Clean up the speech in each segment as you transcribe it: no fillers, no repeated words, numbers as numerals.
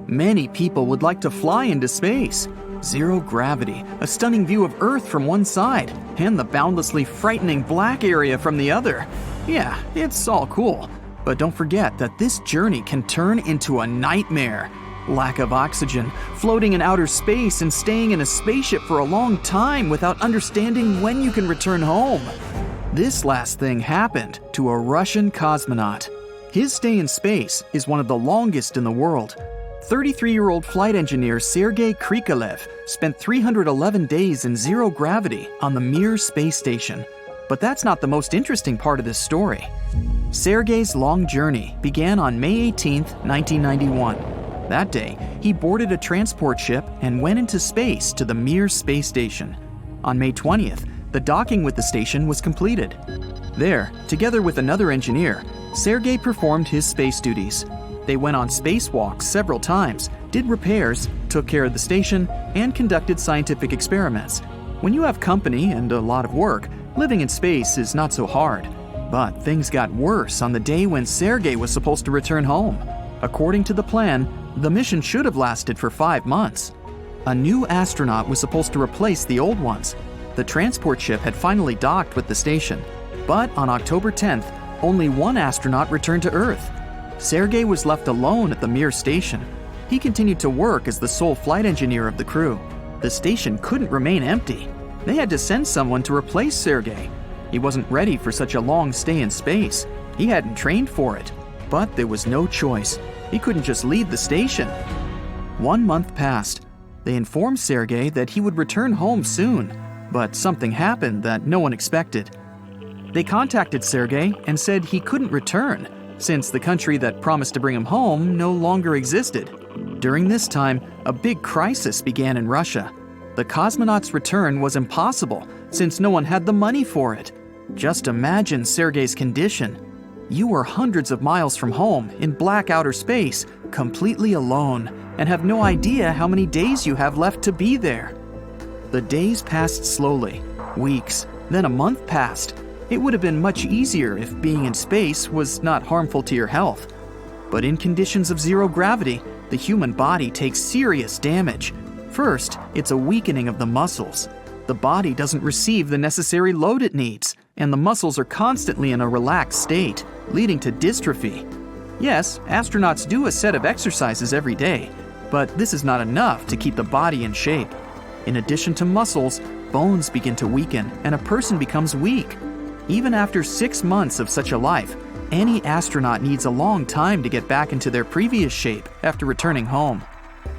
Many people would like to fly into space. Zero gravity, a stunning view of Earth from one side, and the boundlessly frightening black area from the other. Yeah, it's all cool. But don't forget that this journey can turn into a nightmare. Lack of oxygen, floating in outer space and staying in a spaceship for a long time without understanding when you can return home. This last thing happened to a Russian cosmonaut. His stay in space is one of the longest in the world. 33-year-old flight engineer Sergey Krikalev spent 311 days in zero gravity on the Mir space station. But that's not the most interesting part of this story. Sergey's long journey began on May 18, 1991. That day, he boarded a transport ship and went into space to the Mir space station. On May 20th, the docking with the station was completed. There, together with another engineer, Sergey performed his space duties. They went on spacewalks several times, did repairs, took care of the station, and conducted scientific experiments. When you have company and a lot of work, living in space is not so hard. But things got worse on the day when Sergey was supposed to return home. According to the plan, the mission should have lasted for 5 months. A new astronaut was supposed to replace the old ones. The transport ship had finally docked with the station. But on October 10th, only one astronaut returned to Earth. Sergey was left alone at the Mir station. He continued to work as the sole flight engineer of the crew. The station couldn't remain empty. They had to send someone to replace Sergey. He wasn't ready for such a long stay in space. He hadn't trained for it. But there was no choice. He couldn't just leave the station. 1 month passed. They informed Sergey that he would return home soon, but something happened that no one expected. They contacted Sergey and said he couldn't return, since the country that promised to bring him home no longer existed. During this time, a big crisis began in Russia. The cosmonaut's return was impossible, since no one had the money for it. Just imagine Sergey's condition. You were hundreds of miles from home in black outer space, completely alone, and have no idea how many days you have left to be there. The days passed slowly. Weeks, then a month passed. It would have been much easier if being in space was not harmful to your health. But in conditions of zero gravity, the human body takes serious damage. First, it's a weakening of the muscles. The body doesn't receive the necessary load it needs, and the muscles are constantly in a relaxed state, leading to dystrophy. Yes, astronauts do a set of exercises every day, but this is not enough to keep the body in shape. In addition to muscles, bones begin to weaken and a person becomes weak. Even after 6 months of such a life, any astronaut needs a long time to get back into their previous shape after returning home.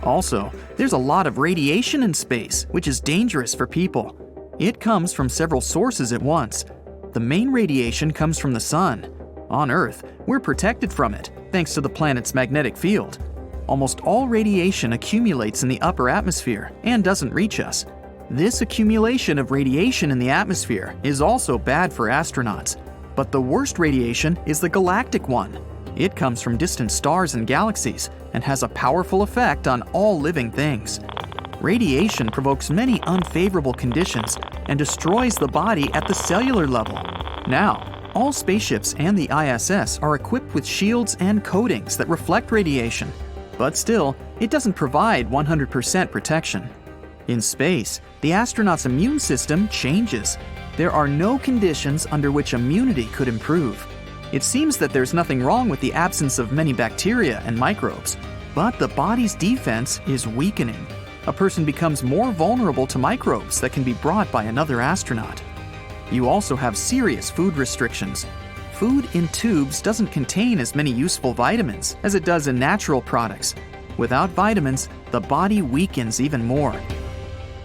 Also, there's a lot of radiation in space, which is dangerous for people. It comes from several sources at once. The main radiation comes from the sun. On Earth, we're protected from it, thanks to the planet's magnetic field. Almost all radiation accumulates in the upper atmosphere and doesn't reach us. This accumulation of radiation in the atmosphere is also bad for astronauts. But the worst radiation is the galactic one. It comes from distant stars and galaxies and has a powerful effect on all living things. Radiation provokes many unfavorable conditions and destroys the body at the cellular level. Now, all spaceships and the ISS are equipped with shields and coatings that reflect radiation. But still, it doesn't provide 100% protection. In space, the astronaut's immune system changes. There are no conditions under which immunity could improve. It seems that there's nothing wrong with the absence of many bacteria and microbes, but the body's defense is weakening. A person becomes more vulnerable to microbes that can be brought by another astronaut. You also have serious food restrictions. Food in tubes doesn't contain as many useful vitamins as it does in natural products. Without vitamins, the body weakens even more.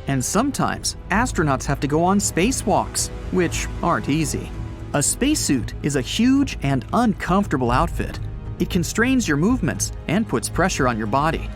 And sometimes, astronauts have to go on spacewalks, which aren't easy. A spacesuit is a huge and uncomfortable outfit. It constrains your movements and puts pressure on your body.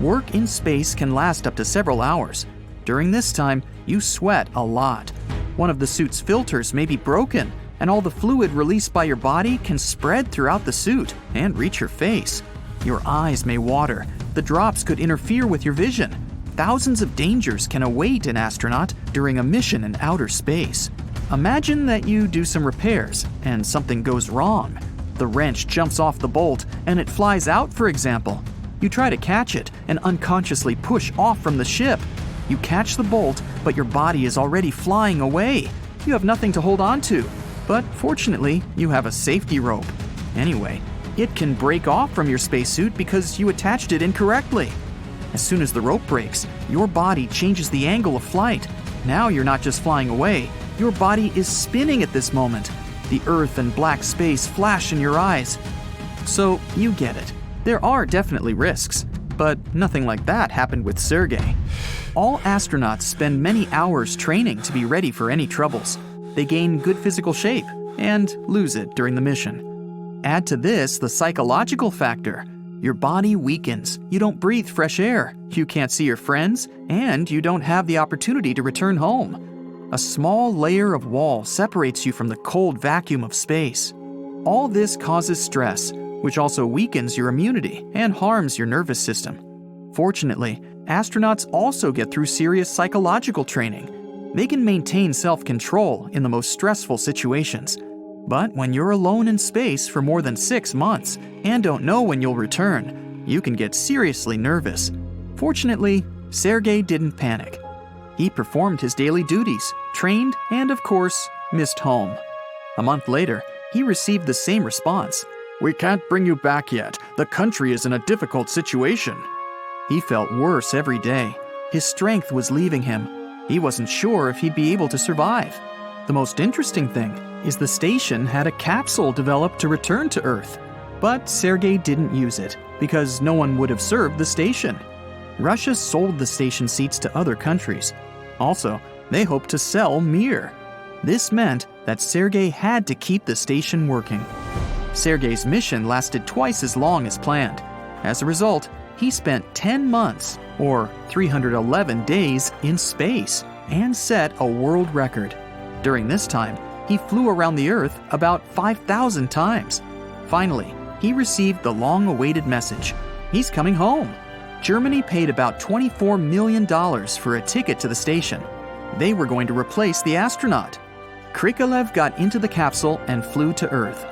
Work in space can last up to several hours. During this time, you sweat a lot. One of the suit's filters may be broken, and all the fluid released by your body can spread throughout the suit and reach your face. Your eyes may water. The drops could interfere with your vision. Thousands of dangers can await an astronaut during a mission in outer space. Imagine that you do some repairs and something goes wrong. The wrench jumps off the bolt and it flies out, for example. You try to catch it and unconsciously push off from the ship. You catch the bolt, but your body is already flying away. You have nothing to hold on to. But fortunately, you have a safety rope. Anyway, it can break off from your spacesuit because you attached it incorrectly. As soon as the rope breaks, your body changes the angle of flight. Now you're not just flying away, your body is spinning at this moment. The Earth and black space flash in your eyes. So you get it. There are definitely risks, but nothing like that happened with Sergey. All astronauts spend many hours training to be ready for any troubles. They gain good physical shape and lose it during the mission. Add to this the psychological factor. Your body weakens, you don't breathe fresh air, you can't see your friends, and you don't have the opportunity to return home. A small layer of wall separates you from the cold vacuum of space. All this causes stress, which also weakens your immunity and harms your nervous system. Fortunately, astronauts also get through serious psychological training. They can maintain self-control in the most stressful situations. But when you're alone in space for more than 6 months and don't know when you'll return, you can get seriously nervous. Fortunately, Sergey didn't panic. He performed his daily duties, trained, and of course, missed home. A month later, he received the same response. "We can't bring you back yet. The country is in a difficult situation." He felt worse every day. His strength was leaving him. He wasn't sure if he'd be able to survive. The most interesting thing is the station had a capsule developed to return to Earth. But Sergey didn't use it because no one would have served the station. Russia sold the station seats to other countries. Also, they hoped to sell Mir. This meant that Sergey had to keep the station working. Sergey's mission lasted twice as long as planned. As a result, he spent 10 months, or 311 days, in space and set a world record. During this time, he flew around the Earth about 5,000 times. Finally, he received the long-awaited message. He's coming home. Germany paid about $24 million for a ticket to the station. They were going to replace the astronaut. Krikalev got into the capsule and flew to Earth.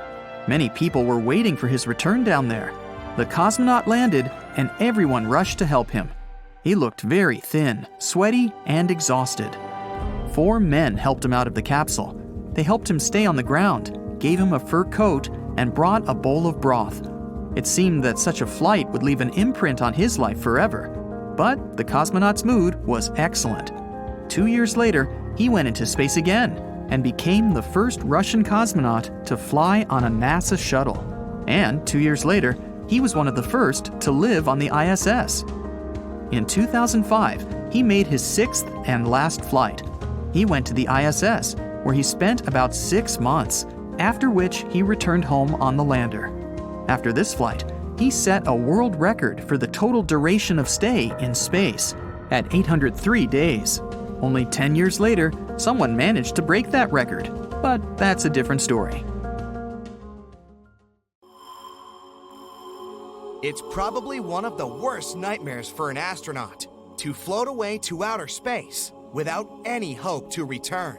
Many people were waiting for his return down there. The cosmonaut landed, and everyone rushed to help him. He looked very thin, sweaty, and exhausted. 4 men helped him out of the capsule. They helped him stay on the ground, gave him a fur coat, and brought a bowl of broth. It seemed that such a flight would leave an imprint on his life forever. But the cosmonaut's mood was excellent. 2 years later, he went into space again and became the first Russian cosmonaut to fly on a NASA shuttle. And 2 years later, he was one of the first to live on the ISS. In 2005, he made his 6th and last flight. He went to the ISS, where he spent about 6 months, after which he returned home on the lander. After this flight, he set a world record for the total duration of stay in space at 803 days. Only 10 years later, someone managed to break that record, but that's a different story. It's probably one of the worst nightmares for an astronaut, to float away to outer space without any hope to return.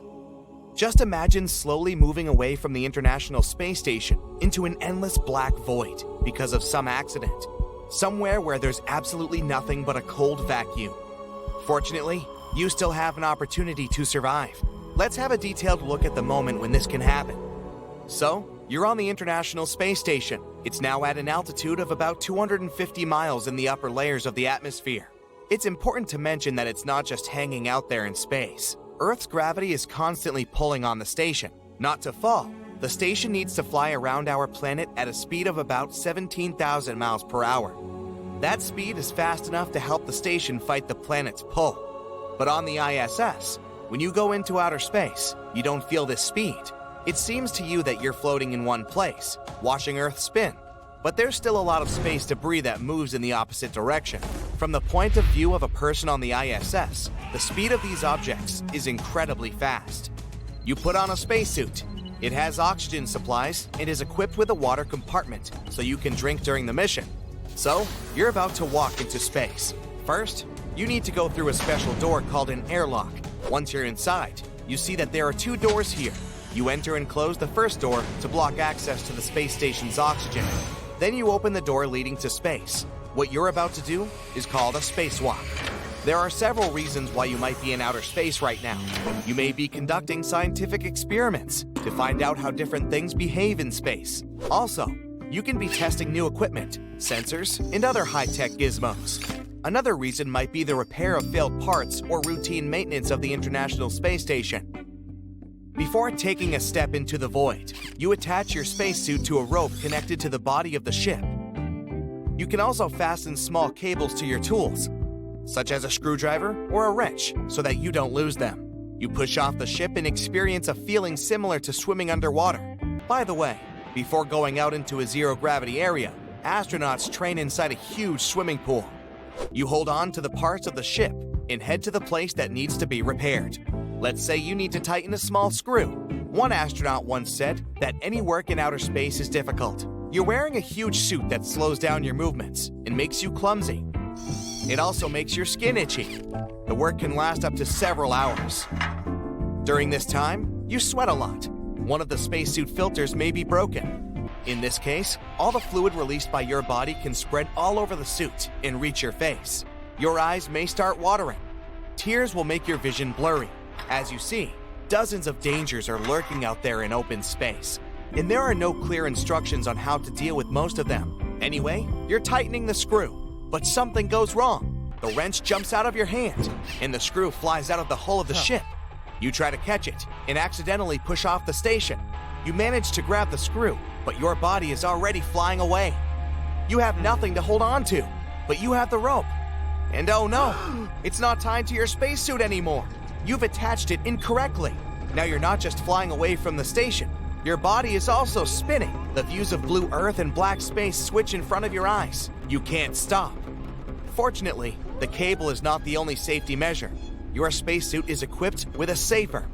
Just imagine slowly moving away from the International Space Station into an endless black void because of some accident, somewhere where there's absolutely nothing but a cold vacuum. Fortunately, you still have an opportunity to survive. Let's have a detailed look at the moment when this can happen. So, you're on the International Space Station. It's now at an altitude of about 250 miles in the upper layers of the atmosphere. It's important to mention that it's not just hanging out there in space. Earth's gravity is constantly pulling on the station. Not to fall, the station needs to fly around our planet at a speed of about 17,000 miles per hour. That speed is fast enough to help the station fight the planet's pull. But on the ISS, when you go into outer space, you don't feel this speed. It seems to you that you're floating in one place, watching Earth spin. But there's still a lot of space debris that moves in the opposite direction. From the point of view of a person on the ISS, the speed of these objects is incredibly fast. You put on a spacesuit. It has oxygen supplies and is equipped with a water compartment so you can drink during the mission. So, you're about to walk into space. First, you need to go through a special door called an airlock. Once you're inside, you see that there are 2 doors here. You enter and close the first door to block access to the space station's oxygen. Then you open the door leading to space. What you're about to do is called a spacewalk. There are several reasons why you might be in outer space right now. You may be conducting scientific experiments to find out how different things behave in space. Also, you can be testing new equipment, sensors, and other high-tech gizmos. Another reason might be the repair of failed parts or routine maintenance of the International Space Station. Before taking a step into the void, you attach your spacesuit to a rope connected to the body of the ship. You can also fasten small cables to your tools, such as a screwdriver or a wrench, so that you don't lose them. You push off the ship and experience a feeling similar to swimming underwater. By the way, before going out into a zero-gravity area, astronauts train inside a huge swimming pool. You hold on to the parts of the ship and head to the place that needs to be repaired. Let's say you need to tighten a small screw. One astronaut once said that any work in outer space is difficult. You're wearing a huge suit that slows down your movements and makes you clumsy. It also makes your skin itchy. The work can last up to several hours. During this time, you sweat a lot. One of the spacesuit filters may be broken. In this case, all the fluid released by your body can spread all over the suit and reach your face. Your eyes may start watering. Tears will make your vision blurry. As you see, dozens of dangers are lurking out there in open space, and there are no clear instructions on how to deal with most of them. Anyway, you're tightening the screw, but something goes wrong. The wrench jumps out of your hand, and the screw flies out of the hull of the ship. You try to catch it and accidentally push off the station. You manage to grab the screw, but your body is already flying away. You have nothing to hold on to, but you have the rope. And oh no, it's not tied to your spacesuit anymore. You've attached it incorrectly. Now you're not just flying away from the station, your body is also spinning. The views of blue Earth and black space switch in front of your eyes. You can't stop. Fortunately, the cable is not the only safety measure. Your spacesuit is equipped with a SAFER,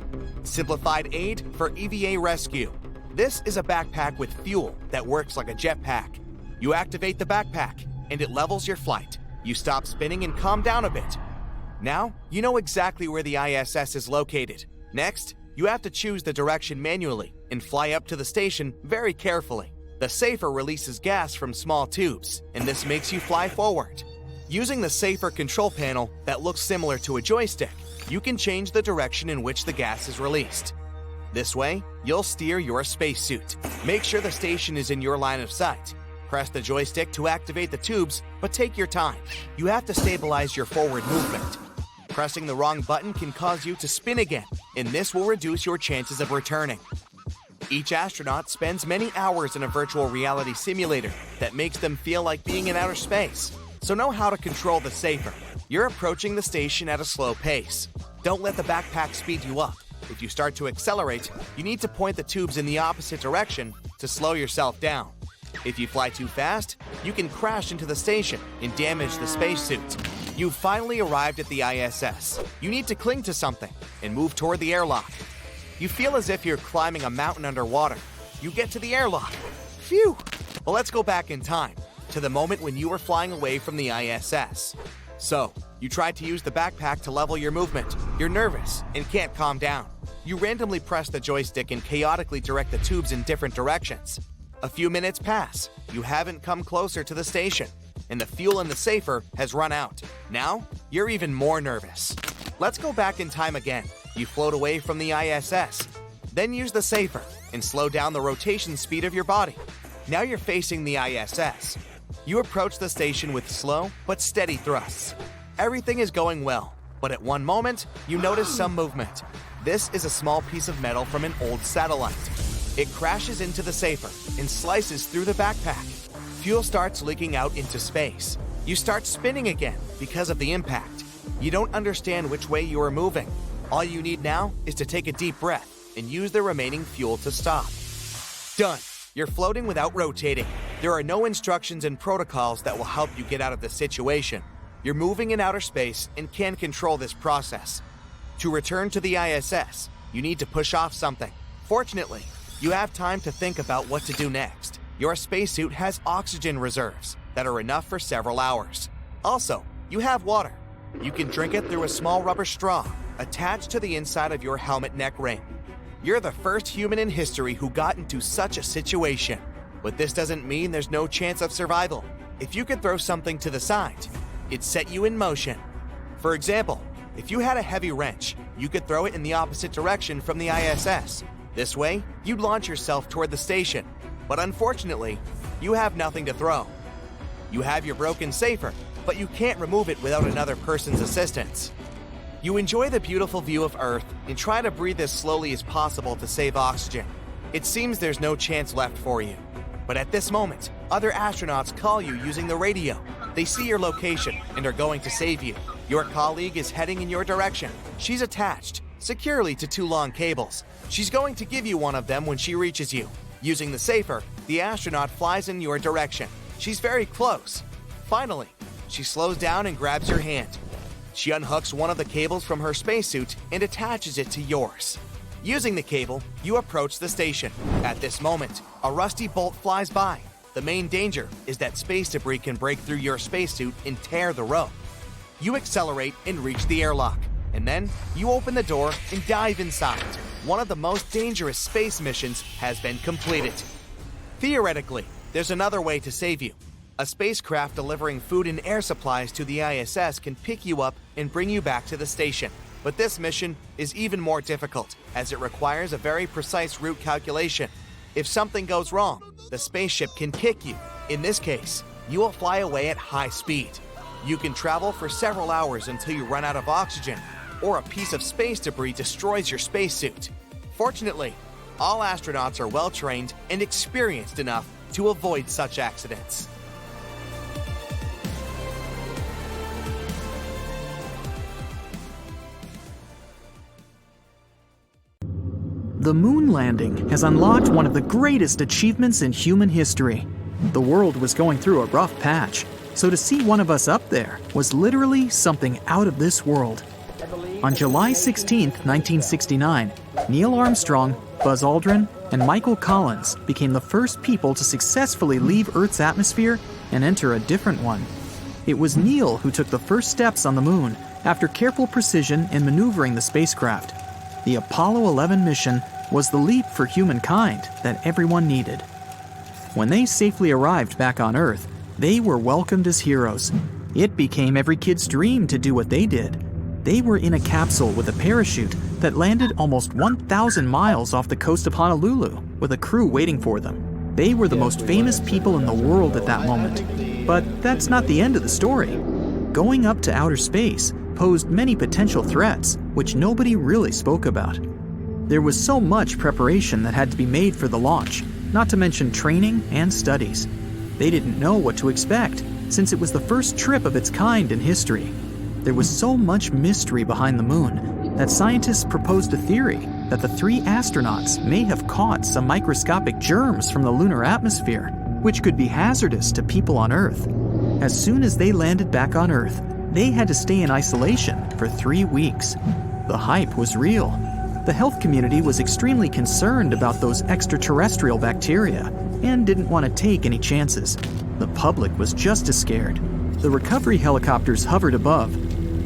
Simplified Aid for EVA Rescue. This is a backpack with fuel that works like a jetpack. You activate the backpack, and it levels your flight. You stop spinning and calm down a bit. Now, you know exactly where the ISS is located. Next, you have to choose the direction manually and fly up to the station very carefully. The SAFER releases gas from small tubes, and this makes you fly forward. Using the SAFER control panel that looks similar to a joystick, you can change the direction in which the gas is released. This way, you'll steer your spacesuit. Make sure the station is in your line of sight. Press the joystick to activate the tubes, but take your time. You have to stabilize your forward movement. Pressing the wrong button can cause you to spin again, and this will reduce your chances of returning. Each astronaut spends many hours in a virtual reality simulator that makes them feel like being in outer space. So know how to control the SAFER. You're approaching the station at a slow pace. Don't let the backpack speed you up. If you start to accelerate, you need to point the tubes in the opposite direction to slow yourself down. If you fly too fast, you can crash into the station and damage the spacesuit. You've finally arrived at the ISS. You need to cling to something and move toward the airlock. You feel as if you're climbing a mountain underwater. You get to the airlock. Phew! Well, let's go back in time to the moment when you were flying away from the ISS. So, you tried to use the backpack to level your movement. You're nervous and can't calm down. You randomly press the joystick and chaotically direct the tubes in different directions. A few minutes pass. You haven't come closer to the station, and the fuel in the SAFER has run out. Now, you're even more nervous. Let's go back in time again. You float away from the ISS. Then use the SAFER and slow down the rotation speed of your body. Now you're facing the ISS. You approach the station with slow but steady thrusts. Everything is going well, but at one moment, you notice some movement. This is a small piece of metal from an old satellite. It crashes into the SAFER and slices through the backpack. Fuel starts leaking out into space. You start spinning again because of the impact. You don't understand which way you are moving. All you need now is to take a deep breath and use the remaining fuel to stop. Done. You're floating without rotating. There are no instructions and protocols that will help you get out of this situation. You're moving in outer space and can control this process. To return to the ISS, you need to push off something. Fortunately, you have time to think about what to do next. Your spacesuit has oxygen reserves that are enough for several hours. Also, you have water. You can drink it through a small rubber straw attached to the inside of your helmet neck ring. You're the first human in history who got into such a situation. But this doesn't mean there's no chance of survival. if you could throw something to the side, it set you in motion. For example, if you had a heavy wrench, you could throw it in the opposite direction from the ISS. This way, you'd launch yourself toward the station. But unfortunately, you have nothing to throw. You have your broken safer, but you can't remove it without another person's assistance. You enjoy the beautiful view of Earth and try to breathe as slowly as possible to save oxygen. It seems there's no chance left for you. But at this moment, other astronauts call you using the radio. They see your location and are going to save you. Your colleague is heading in your direction. She's attached securely to 2 long cables. She's going to give you one of them when she reaches you. Using the safer, the astronaut flies in your direction. She's very close. Finally, she slows down and grabs your hand. She unhooks one of the cables from her spacesuit and attaches it to yours. Using the cable, you approach the station. At this moment, a rusty bolt flies by. The main danger is that space debris can break through your spacesuit and tear the rope. You accelerate and reach the airlock, and then you open the door and dive inside. One of the most dangerous space missions has been completed. Theoretically, there's another way to save you. A spacecraft delivering food and air supplies to the ISS can pick you up and bring you back to the station. But this mission is even more difficult, as it requires a very precise route calculation. If something goes wrong, the spaceship can kick you. In this case, you will fly away at high speed. You can travel for several hours until you run out of oxygen, or a piece of space debris destroys your spacesuit. Fortunately, all astronauts are well-trained and experienced enough to avoid such accidents. The moon landing has unlocked one of the greatest achievements in human history. The world was going through a rough patch, so to see one of us up there was literally something out of this world. On July 16, 1969, Neil Armstrong, Buzz Aldrin, and Michael Collins became the first people to successfully leave Earth's atmosphere and enter a different one. It was Neil who took the first steps on the moon after careful precision in maneuvering the spacecraft. The Apollo 11 mission was the leap for humankind that everyone needed. When they safely arrived back on Earth, they were welcomed as heroes. It became every kid's dream to do what they did. They were in a capsule with a parachute that landed almost 1,000 miles off the coast of Honolulu, with a crew waiting for them. They were the most famous people in the world at that moment. But that's not the end of the story. Going up to outer space posed many potential threats, which nobody really spoke about. There was so much preparation that had to be made for the launch, not to mention training and studies. They didn't know what to expect, since it was the first trip of its kind in history. There was so much mystery behind the moon that scientists proposed a theory that the 3 astronauts may have caught some microscopic germs from the lunar atmosphere, which could be hazardous to people on Earth. As soon as they landed back on Earth, they had to stay in isolation for 3 weeks. The hype was real. The health community was extremely concerned about those extraterrestrial bacteria and didn't want to take any chances. The public was just as scared. The recovery helicopters hovered above.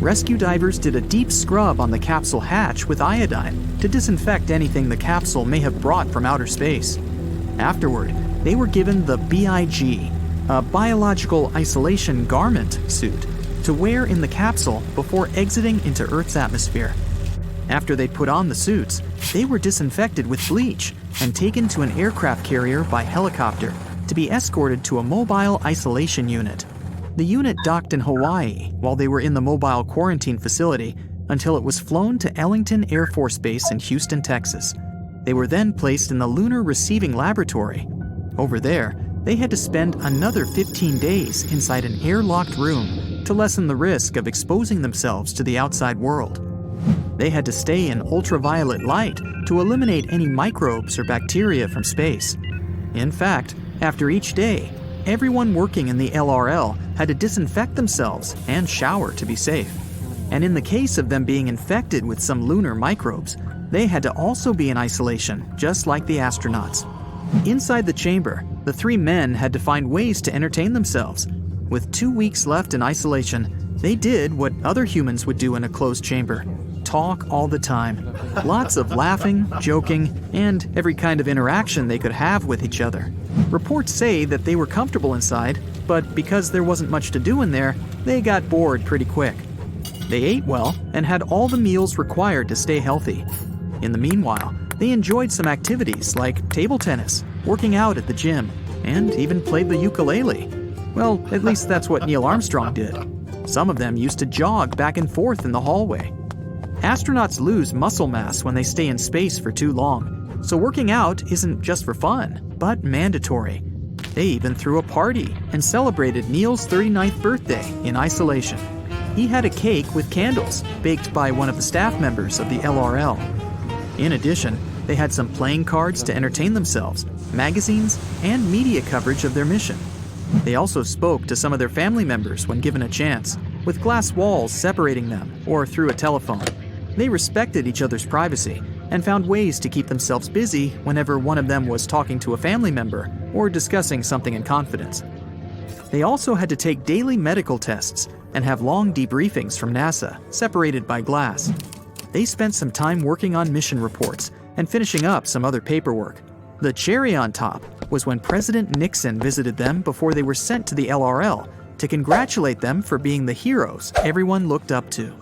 Rescue divers did a deep scrub on the capsule hatch with iodine to disinfect anything the capsule may have brought from outer space. Afterward, they were given the BIG, a biological isolation garment suit, to wear in the capsule before exiting into Earth's atmosphere. After they put on the suits, they were disinfected with bleach and taken to an aircraft carrier by helicopter to be escorted to a mobile isolation unit. The unit docked in Hawaii while they were in the mobile quarantine facility until it was flown to Ellington Air Force Base in Houston, Texas. They were then placed in the Lunar Receiving Laboratory. Over there, they had to spend another 15 days inside an airlocked room to lessen the risk of exposing themselves to the outside world. They had to stay in ultraviolet light to eliminate any microbes or bacteria from space. In fact, after each day, everyone working in the LRL had to disinfect themselves and shower to be safe. And in the case of them being infected with some lunar microbes, they had to also be in isolation, just like the astronauts. Inside the chamber, the 3 men had to find ways to entertain themselves. With 2 weeks left in isolation, they did what other humans would do in a closed chamber: talk all the time. Lots of laughing, joking, and every kind of interaction they could have with each other. Reports say that they were comfortable inside but because there wasn't much to do in there, they got bored pretty quick. They ate well and had all the meals required to stay healthy. In the meanwhile, they enjoyed some activities like table tennis, working out at the gym, and even played the ukulele. Well, at least that's what Neil Armstrong did. Some of them used to jog back and forth in the hallway. Astronauts lose muscle mass when they stay in space for too long, so working out isn't just for fun, but mandatory. They even threw a party and celebrated Neil's 39th birthday in isolation. He had a cake with candles, baked by one of the staff members of the LRL. In addition, they had some playing cards to entertain themselves, magazines, and media coverage of their mission. They also spoke to some of their family members when given a chance, with glass walls separating them or through a telephone. They respected each other's privacy and found ways to keep themselves busy whenever one of them was talking to a family member or discussing something in confidence. They also had to take daily medical tests and have long debriefings from NASA, separated by glass. They spent some time working on mission reports and finishing up some other paperwork. The cherry on top was when President Nixon visited them before they were sent to the LRL to congratulate them for being the heroes everyone looked up to.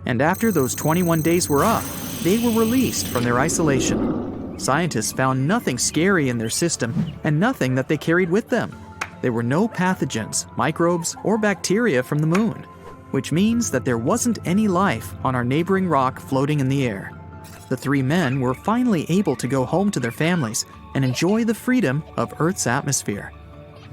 And after those 21 days were up, they were released from their isolation. Scientists found nothing scary in their system and nothing that they carried with them. There were no pathogens, microbes, or bacteria from the moon, which means that there wasn't any life on our neighboring rock floating in the air. The three men were finally able to go home to their families and enjoy the freedom of Earth's atmosphere.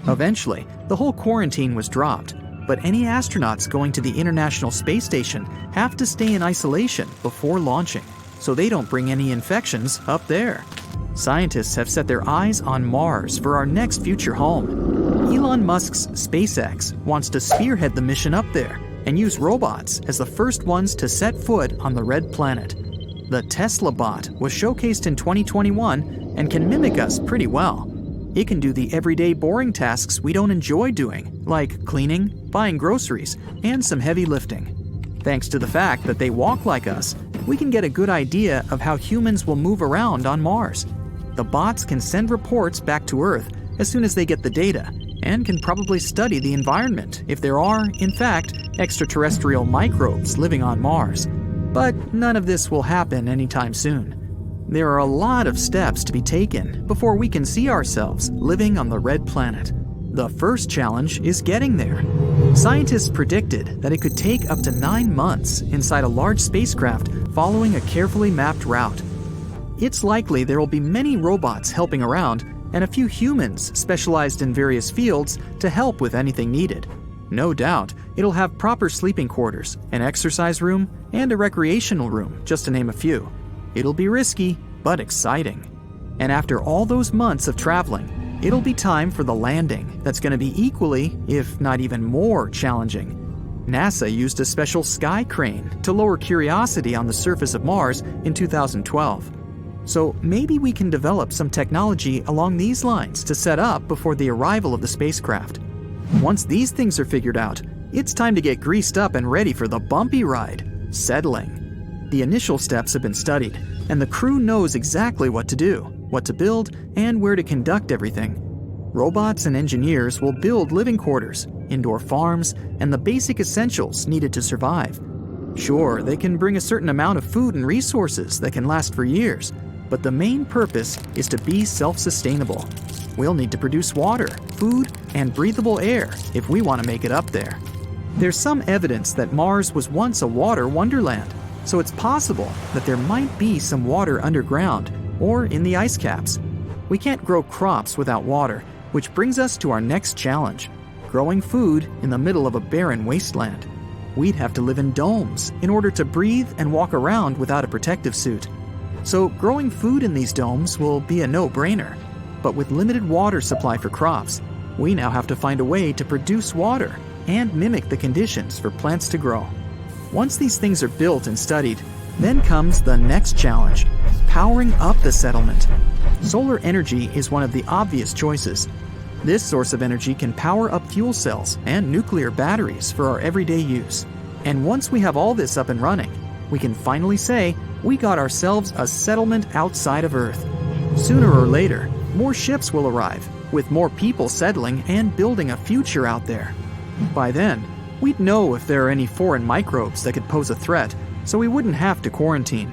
Eventually, the whole quarantine was dropped, but any astronauts going to the International Space Station have to stay in isolation before launching, so they don't bring any infections up there. Scientists have set their eyes on Mars for our next future home. Elon Musk's SpaceX wants to spearhead the mission up there and use robots as the first ones to set foot on the red planet. The Tesla bot was showcased in 2021 and can mimic us pretty well. It can do the everyday boring tasks we don't enjoy doing, like cleaning, buying groceries, and some heavy lifting. Thanks to the fact that they walk like us, we can get a good idea of how humans will move around on Mars. The bots can send reports back to Earth as soon as they get the data, and can probably study the environment if there are, in fact, extraterrestrial microbes living on Mars. But none of this will happen anytime soon. There are a lot of steps to be taken before we can see ourselves living on the red planet. The first challenge is getting there. Scientists predicted that it could take up to 9 months inside a large spacecraft following a carefully mapped route. It's likely there will be many robots helping around and a few humans specialized in various fields to help with anything needed. No doubt, it'll have proper sleeping quarters, an exercise room, and a recreational room, just to name a few. It'll be risky, but exciting. And after all those months of traveling, it'll be time for the landing that's going to be equally, if not even more, challenging. NASA used a special sky crane to lower Curiosity on the surface of Mars in 2012. So maybe we can develop some technology along these lines to set up before the arrival of the spacecraft. Once these things are figured out, it's time to get greased up and ready for the bumpy ride, settling. The initial steps have been studied, and the crew knows exactly what to do, what to build, and where to conduct everything. Robots and engineers will build living quarters, indoor farms, and the basic essentials needed to survive. Sure, they can bring a certain amount of food and resources that can last for years, but the main purpose is to be self-sustainable. We'll need to produce water, food, and breathable air if we want to make it up there. There's some evidence that Mars was once a water wonderland, so it's possible that there might be some water underground or in the ice caps. We can't grow crops without water, which brings us to our next challenge: growing food in the middle of a barren wasteland. We'd have to live in domes in order to breathe and walk around without a protective suit. So growing food in these domes will be a no-brainer. But with limited water supply for crops, we now have to find a way to produce water and mimic the conditions for plants to grow. Once these things are built and studied, then comes the next challenge: powering up the settlement. Solar energy is one of the obvious choices. This source of energy can power up fuel cells and nuclear batteries for our everyday use. And once we have all this up and running, we can finally say we got ourselves a settlement outside of Earth. Sooner or later, more ships will arrive, with more people settling and building a future out there. By then, we'd know if there are any foreign microbes that could pose a threat, so we wouldn't have to quarantine.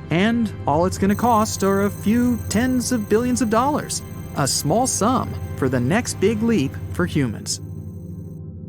And all it's going to cost are a few tens of billions of dollars, a small sum for the next big leap for humans.